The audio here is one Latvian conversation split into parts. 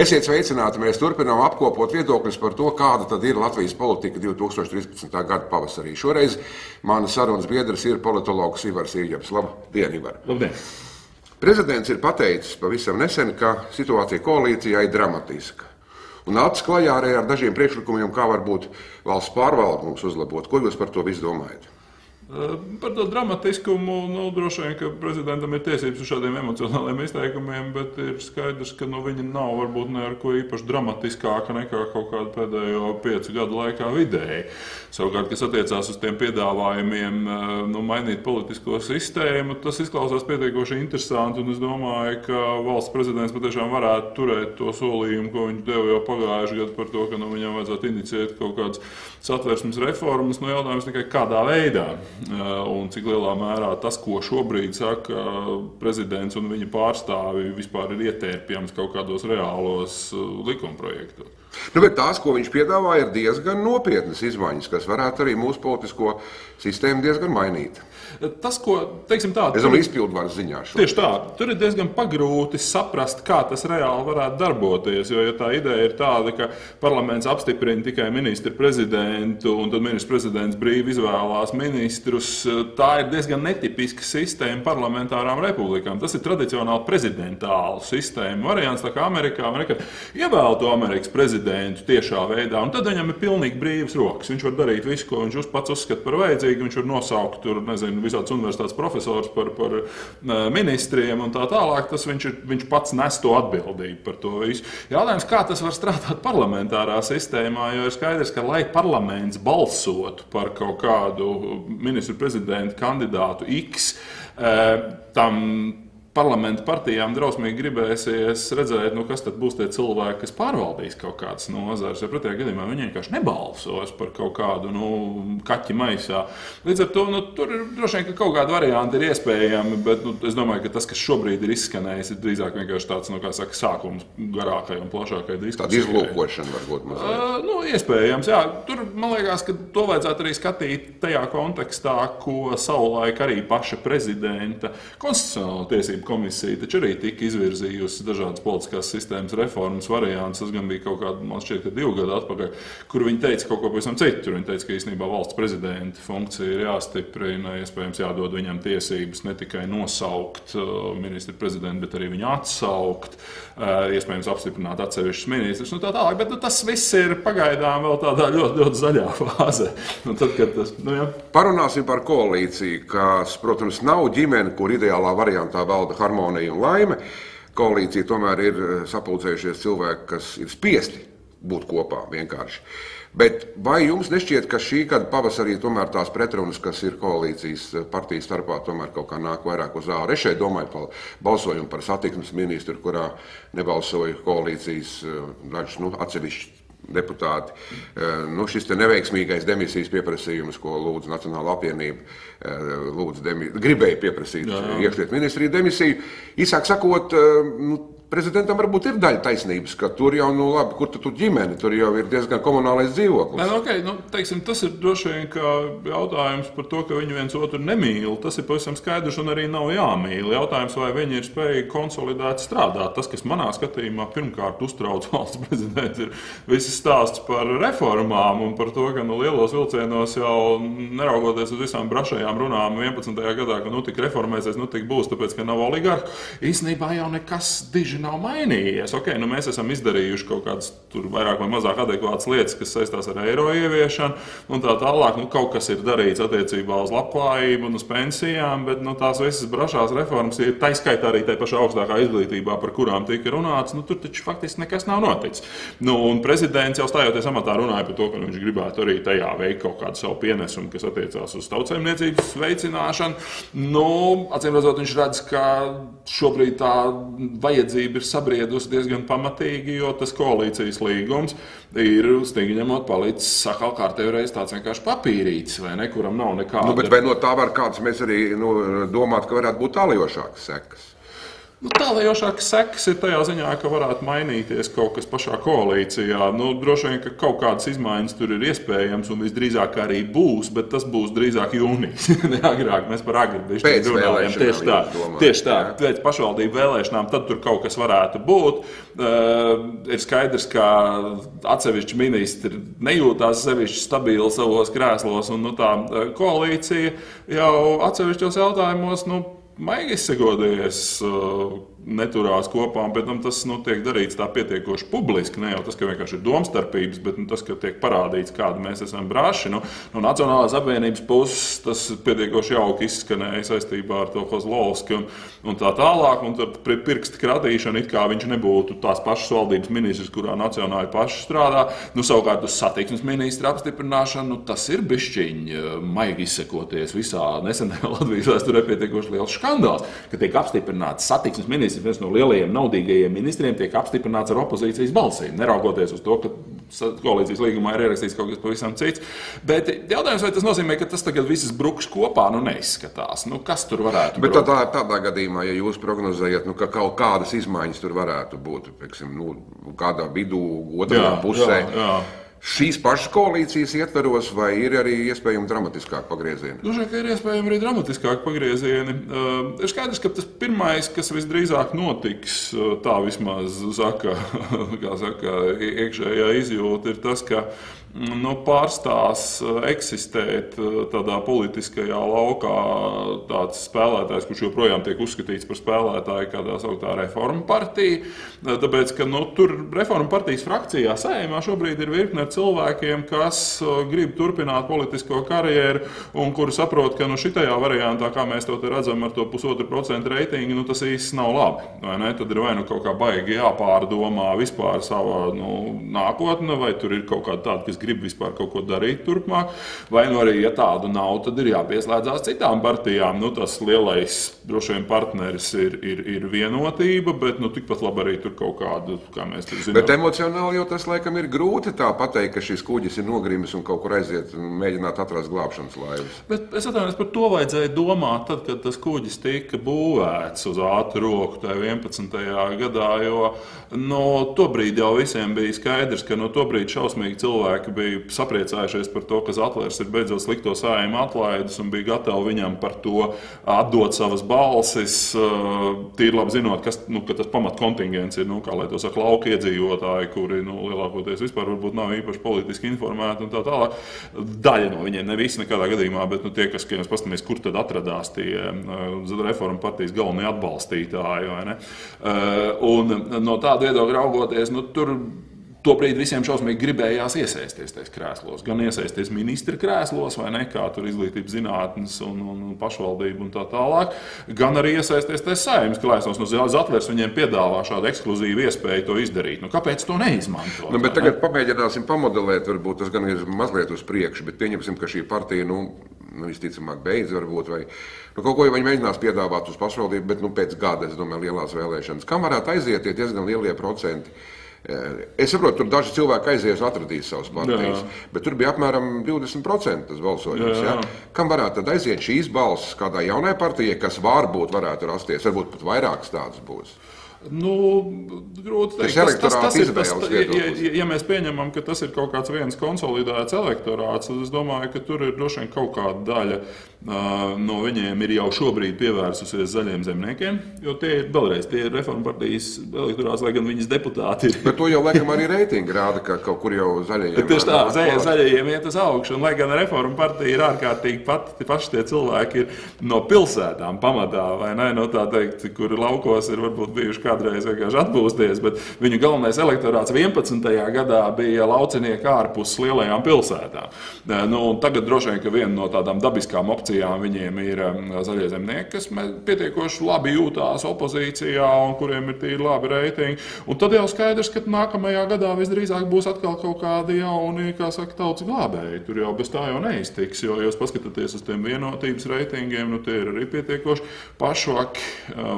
Esiet sveicināti, mēs turpinām apkopot viedokļus par to, kāda tad ir Latvijas politika 2013. gada pavasarī. Šoreiz mana sarunas biedrs ir politologs Ivars Ījabs. Labdien, Ivar! Labdien! Prezidents ir pateicis pavisam nesen, ka situācija koalīcijā ir dramatiska. Un nācis klajā arī ar dažiem priekšlikumiem, kā varbūt valsts pārvalde mums uzlabot. Ko jūs par to visu domājat? Par to dramatiskumu, droši vien, ka prezidentam ir tiesības uz šādiem emocionāliem izteikumiem, bet ir skaidrs, ka viņi nav varbūt ne ar ko īpaši dramatiskāka nekā kaut kāda pēdējo 5 gadu laikā vidēji. Savukārt, kas attiecās uz tiem piedāvājumiem mainīt politisko sistēmu, tas izklausās pietiekoši interesanti, un es domāju, ka valsts prezidents patiešām varētu turēt to solījumu, ko viņš deva jau pagājušajā gadā par to, ka viņam vajadzētu iniciēt kaut kādas satversmes reformas, jautājums tikai kādā veidā. Un cik lielā mērā tas, ko šobrīd saka prezidents un viņa pārstāvi, vispār ir ietērpjams kaut kādos reālos likumprojektos. Bet tās, ko viņš piedāvā, ir diezgan nopietnas izmaiņas, kas varētu arī mūsu politisko sistēmu diezgan mainīt. Tas, ko, teiksim tā, es domāju, izpildvaras ziņā šo. Tieši tā, tur ir diezgan pagrūti saprast, kā tas reāli varētu darboties, jo ja tā ideja ir tāda, ka parlaments apstiprina tikai ministru prezidentu un tad ministrs prezidents brīvi izvēlās ministrus, tā ir diezgan netipiska sistēma parlamentārām republikām. Tas ir tradicionāli prezidentālu sistēma variants, tā kā Amerikā ievēl to Amerikas prezidentu tiešā veidā, un tad viņam ir pilnīgi brīvas rokas. Viņš var darīt visu, ko viņš pats uzskata par vajadzīgu, viņš var nosaukt tur, visāds universitātes profesors par ministriem un tā tālāk, tas viņš pats nes to atbildību par to visu. Jautājums, kā tas var strādāt parlamentārā sistēmā, jo ir skaidrs, ka lai parlaments balsotu par kaut kādu ministru prezidentu kandidātu X, tam parlamenta partijām drausmīgi gribēsies redzēt, kas tad būs tie cilvēki, kas pārvaldīs kaut kādas nozares, jo pretējā gadījumā viņi vienkārši nebalsos par kaut kādu kaķi maisā. Līdz ar to tur ir droši vien, ka kaut kādi varianti ir iespējami, bet es domāju, ka tas, kas šobrīd ir izskanējis, ir drīzāk vienkārši tāds, sākums garākai un plašākai diskusijai. Tāda izlūkošana varbūt mazliet. Iespējams, jā. Tur, man liekas, ka to vajadzētu arī skatīt tajā kontekstā, ko savulaik arī paša prezidenta konstitucionālo tiesību komisija taču arī tika izvirzījusi dažādas politiskās sistēmas reformas variantus. Tas gan bija kaut kāda, man šķiet, ka 2 gadu atpakaļ, kur viņi teica kaut ko pavisam citu. Viņi teica, ka īstenībā valsts prezidenta funkcija ir jāstiprina, iespējams jādod viņam tiesības ne tikai nosaukt ministru prezidentu, bet arī viņu atsaukt, iespējams apstiprināt atsevišķus ministrus. Tā tālāk, bet tas viss ir pagaidām vēl tādā ļoti, ļoti zaļā fāzē. Tad, kad tas, Parunāsim par koalīciju, kas, protams, nav ģimene, kur ideālā variantā valda harmonija un laime. Koalīcija tomēr ir sapulcējušies cilvēki, kas ir spiesti būt kopā vienkārši. Bet vai jums nešķiet, ka šī gada pavasarī tomēr tās pretrunas, kas ir koalīcijas partiju starpā, tomēr kaut kā nāk vairāk uz āru? Es šeit domāju par balsojumu par satiksmes ministru, kurā nebalsoja koalīcijas dažs atsevišķi deputāti. Šis te neveiksmīgais demisijas pieprasījums, ko lūdzu Nacionāla apvienība, gribēja pieprasīt iekšlietu ministriju demisiju. Īsāk sakot, prezidentam varbūt ir daļa taisnības, ka tur jau, labi, kur tur ģimene, tur jau ir diezgan komunālais dzīvoklis. Teiksim, tas ir droši vien jautājums par to, ka viņi viens otru nemīl. Tas ir pavisam skaidrs un arī nav jāmīl. Jautājums, vai viņi ir spējīgi konsolidēt strādāt. Tas, kas manā skatījumā pirmkārt uztrauc valsts prezidents, ir visas stāsts par reformām un par to, ka lielos vilcienos jau neraugoties uz visām brašajām runām 11. gadā, ka tik reformēsies, tik būs, tāpēc, ka nav oligarhu. Īstenībā jau nekas diži nav mainījies. Mēs esam izdarījuši kaut kādas tur vairāk vai mazāk adekvātas lietas, kas saistās ar eiro ieviešanu, un tā tālāk. Kaut kas ir darīts attiecībā uz labklājību un uz pensijām, bet tās visas brašās reformas ir taiskaitā arī tai pašā augstākā izglītībā, par kurām tika runāts. Tur taču faktiski nekas nav noticis. Un prezidents jau stājoties amatā runāja par to, ka viņš gribētu arī tajā veikt kaut kādu savu pienesumu, kas attiecās uz tautsaimniecības veicināšanu. Acīm redzot, viņš redz, ka šobrīd tā vajadzība ir sabriedusi diezgan pamatīgi, jo tas koalīcijas līgums ir stīgi ņemot palicis sakal kārtējo reizi tāds vienkārši papīrītis, vai ne, kuram nav nekāda. Bet vai no tā var kāds mēs arī domāt, ka varētu būt tālajošākas sekas? Tālējošākas sekas ir tajā ziņā, ka varētu mainīties kaut kas pašā koalīcijā. Droši vien, ka kaut kādas izmaiņas tur ir iespējams un visdrīzāk arī būs, bet tas būs drīzāk jūnijas. Agrāk mēs par agri pēc runājam. Tieši tā. Pēc pašvaldību vēlēšanām tad tur kaut kas varētu būt. Ir skaidrs, ka atsevišķi ministri nejūtās sevišķi stabili savos krēslos, un tā koalīcija jau atsevišķos jautājumos, maigi izsagodījies, neturās kopā, bet tas tiek darīts tā pietiekoši publiski. Ne jau tas, ka vienkārši ir domstarpības, bet tas, ka tiek parādīts, kādi mēs esam brāši. No Nacionālās apvienības puses tas pietiekoši jauki izskanēja saistībā ar to Kozlovski un tā tālāk. Un tad pirksta kratīšana, it kā viņš nebūtu tās pašas valdības ministrs, kurā nacionāli paši strādā. Savukārt uz satiksmes ministra apstiprināšanu tas ir bišķiņi maigi izsekoties visā nesenajā Latvijas vēsturē pietiekoši liels skandāls, ka tiek apstiprināts satiksmes ministrs. Viens no lielajiem naudīgajiem ministriem tiek apstiprināts ar opozīcijas balsīm, neraugoties uz to, ka koalīcijas līgumā ir ierakstīts kaut kas pavisam cits. Bet jautājums, vai tas nozīmē, ka tas tagad viss bruks kopā, neizskatās. Kas tur varētu būt? Bet tādā gadījumā, ja jūs prognozējat, ka kaut kādas izmaiņas tur varētu būt, pieksim, kādā vidū, otrajā pusē, šīs pašas koalīcijas ietveros, vai ir arī iespējami dramatiskāki pagriezieni? Droši vien, ka ir iespējami arī dramatiskāki pagriezieni. Ir skaidrs, ka tas pirmais, kas visdrīzāk notiks, tā vismaz saka iekšējā izjūta, ir tas, ka pārstās eksistēt tādā politiskajā laukā tāds spēlētājs, kurš joprojām tiek uzskatīts par spēlētāju, kādā sauktā Reformu partija. Tāpēc, ka tur Reformu partijas frakcijā Saeimā šobrīd ir virkne ar cilvēkiem, kas grib turpināt politisko karjeru un kuri saprot, ka šitajā variantā, kā mēs to te redzam ar to 1,5% reitingu, tas īsti nav labi. Vai ne? Tad ir vai kaut kā baigi jāpārdomā vispār sava nākotne, vai tur ir kaut kāda tāda, kas grib vispār kaut ko darīt turpmāk, vai arī, ja tāda nav, tad ir jāpieslēdzās citām partijām. Tas lielais droši vien partneris ir vienotība, bet tikpat labi arī tur kaut kāda, kā mēs tur zinām. Bet emocionāli jau tas laikam ir grūti tā pateikt, ka šis kuģis ir nogrimis un kaut kur aiziet un mēģināt atrast glābšanas laivas. Bet es atvainojos, par to vajadzēja domāt tad, kad tas kuģis tika būvēts uz ātru roku tajā 11. gadā, jo tobrīd jau visiem bija skaidrs, ka tobrīd šausmīgi cilvēki bija sapriecājušies par to, ka Zatlers ir beidzot slikto Saeimu atlaidis un bija gatavi viņam par to atdot savas balsis, tīri labi zinot, ka tas pamatkontingents ir, kā lai to saka, lauka iedzīvotāji, kuri lielākoties vispār varbūt nav īpaši politiski informēti un tā tālāk. Daļa no viņiem, ne visi nekādā gadījumā, bet tie, kas, ja mēs paskatāmies, kur tad atradās tie Reformu partijas galvenie atbalstītāji, vai ne? Un no tāda viedokļa raugoties, tur tobrīd visiem šausmīgi gribējās iesaisties tajos krēslos. Gan iesaisties ministra krēslos, vai ne, kā tur izglītības zinātnes un pašvaldība un tā tālāk, gan arī iesaisties tajos Saeimas krēslos. Zatlers viņiem piedāvā šādu ekskluzīvu iespēju to izdarīt. Kāpēc to neizmantot? Bet tagad pamēģināsim pamodelēt, varbūt tas gan ir mazliet uz priekšu, bet pieņemsim, ka šī partija, visticamāk beidz varbūt, vai kaut ko jau viņi mēģinās piedāvāt uz pašvaldību, bet pēc gada, es domāju, lielās vēlēšanas. Kam varētu aiziet tie diezgan lielie procenti? Es saprotu, tur daži cilvēki aizies atradīs savas partijas, bet tur bija apmēram 20% tas balsojums. Jā. Kam varētu tad aiziet šīs balsis kādai jaunai partijai, kas varbūt varētu rasties, varbūt pat vairākas tādas būs? Grūti teikt. Ja mēs pieņemam, ka tas ir kaut kāds viens konsolidēts elektorāts, tad es domāju, ka tur ir droši vien kaut kāda daļa no viņiem ir jau šobrīd pievērsusies zaļiem zemniekiem, jo tie ir Reformu partijas elektorāts, lai gan viņas deputāti ir. Bet to jau laikam arī reitingi rāda, ka kaut kur jau zaļajiem. Tieši tā, zaļajiem iet uz augšu, un lai gan Reformu partija ir ārkārtīgi paši tie cilvēki ir no pilsētām pamatā, vai ne, tā teikt, kur laukos ir varbūt bijuši kādreiz vienkārši atpūsties, bet viņu galvenais elektorāts 11. gadā bija laucinieki ārpus lielajām pilsētām. Tagad droši vien, ka viena no tādām dabiskām opcijām viņiem ir zaļie zemnieki, kas pietiekoši labi jūtās opozīcijā un kuriem ir tīri labi reitingi. Un tad jau skaidrs, ka nākamajā gadā visdrīzāk būs atkal kaut kādi jauni, kā saka, tautas glābēji. Tur jau bez tā jau neiztiks, jo jūs paskatāties uz tiem vienotības reitingiem, tie ir arī pietiekoši pašvaki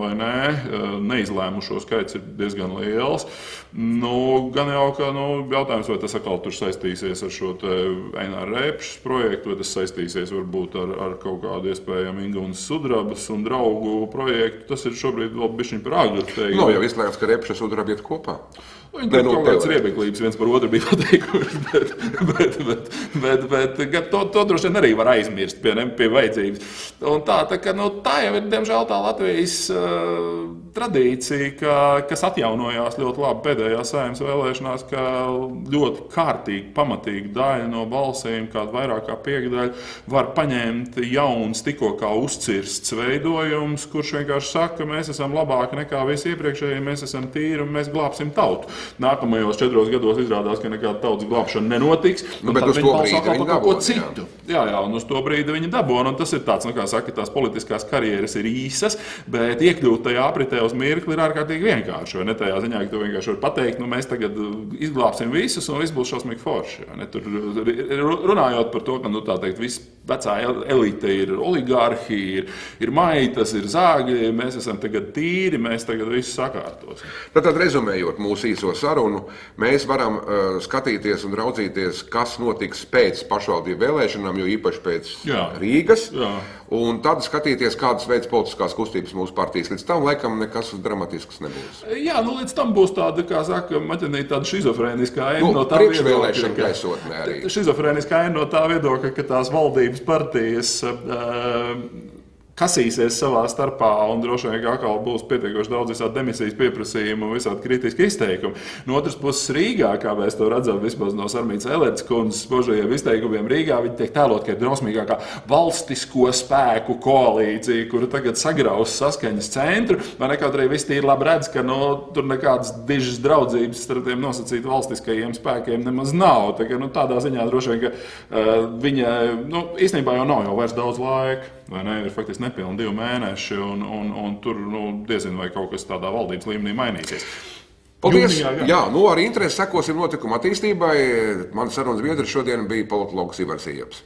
vai neizlēmuši saņēmušo skaits ir diezgan liels. Gan jau, ka jautājums, vai tas atkal tur saistīsies ar šo Eināra Repšas projektu, vai tas saistīsies varbūt ar kaut kādu iespējamu Ingūnas Sudrabas un draugu projektu. Tas ir šobrīd vēl bišķiņ par agru teikt. Jau izslēgts, ka Repša Sudraba iet kopā. Viņi tur kaut kādas riebeklības viens par otru bija pateikuši, bet to droši vien arī var aizmirst pie vajadzības. Un tā jau ir, diemžēl, tā Latvijas tradīcija, kas atjaunojās ļoti labi pēdējās Saeimas vēlēšanās, ka ļoti kārtīgi, pamatīgi daļa no balsīm, kāda vairāk kā piekdaļa, var paņemt jauns, tikko kā uzcirsts veidojums, kurš vienkārši saka, ka mēs esam labāki nekā visi iepriekšējie, mēs esam tīri un mēs glābsim tautu. Nākamajos 4 gados izrādās, ka nekāda tautas glābšana nenotiks, un tad viņi balso par kaut ko citu. Jā, un uz to brīdi viņi dabona, un tas ir tāds, kā saka, tās politiskās karjeras ir īsas, bet iekļūt tajā apritē uz mirkli ir ārkārtīgi vienkārši, vai ne tajā ziņā, ka tu vienkārši vari pateikt, mēs tagad izglābsim visus, un viss būs šausmīgi forši, vai ne? Tur runājot par to, ka, tā teikt, viss vecā elite ir oligārhi, ir maitas, ir zāgļi, mēs esam tagad tīri, mēs tagad visu sakārtosim. Tad rezumējot mūsu īso sarunu, mēs varam skatīties un raudzīties, kas notiks pēc pašvaldību vēlēšanām, jo īpaši pēc Rīgas, un tad skatīties, kādas veids politiskās kustības mūsu partijas. Līdz tam laikam nekas dramatisks nebūs. Jā, līdz tam būs tāda, kā saka, maķenīt tāda šizofrēniskā no tā priekšvēlēšana gaisotnē arī. Šizofrēniskā no tā viedokļa, ka tās valdības partijas kasīsies savā starpā un droši vien atkal būs pietiekoši daudz visādi demisijas pieprasījumu un visādi kritiski izteikumi. No otras puses Rīgā, kā mēs to redzam vismaz no Sarmītas Elertes kundzes spožajiem izteikumiem Rīgā, viņi tiek tēlot, ka ir drausmīgākā valstisko spēku koalīcija, kura tagad sagraus saskaņas centru, vai kaut arī viss tīri labi redz, ka tur nekādas dižas draudzības starp tiem nosacīt valstiskajiem spēkiem nemaz nav. Tā, ka, tādā ziņā droši vien, ka viņa īstenībā jau nav jau vairs daudz laika. Vai ne, ir faktiski nepilni 2 mēneši, un tur diezin vai kaut kas tādā valdības līmenī mainīsies. Paldies! Ar interesi sekosim notikuma attīstībai. Mans sarunas biedrs šodien bija politologs Ivars Ieps.